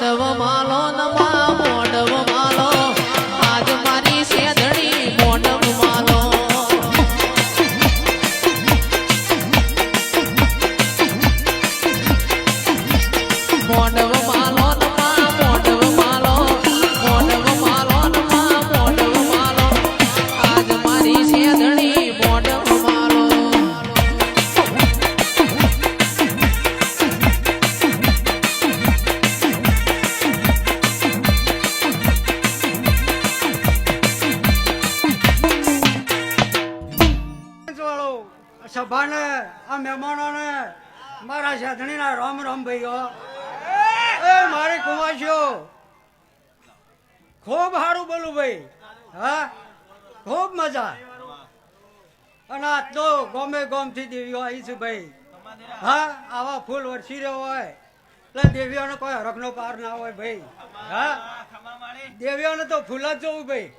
મોઢવ માલો નમા મોઢવ માલો આજ મારી શેધણી મોઢવ માલો મોઢવ માલો નમા મોઢવ માલો મોઢવ માલો નમા મોઢવ માલો આજ મારી શેધણી મોઢવ માલો સભાને આ મહેમાનોને મારા સાધણીના રામ રામ ભાઈઓ એ મારી કુમાશીઓ ખૂબ સારું બોલું ભાઈ હા ખૂબ મજા અને આ તો ગમે ગમથી દેવીઓ આવી છે ભાઈ હા આવા ફૂલ વરસી રહ્યો હોય એટલે દેવીઓને કોઈ હરખનો પાર ના હોય ભાઈ હા દેવીઓને તો ફૂલ જ જોવું ભાઈ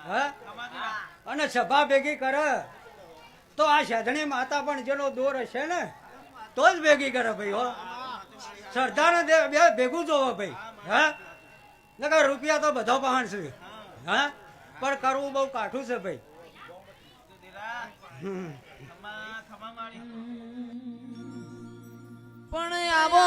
હા અને સભા ભેગી કરે તો આ સાધણી માતા પણ જેનો દોર હશે ને તો જ ભેગી કરે ભાઈ હો શ્રદ્ધાને બે ભેગું જોવો ભાઈ હા નકર રૂપિયા તો બધો પહાણ છે હા પણ કરવું બહુ કાઠું છે ભાઈ પણ આવો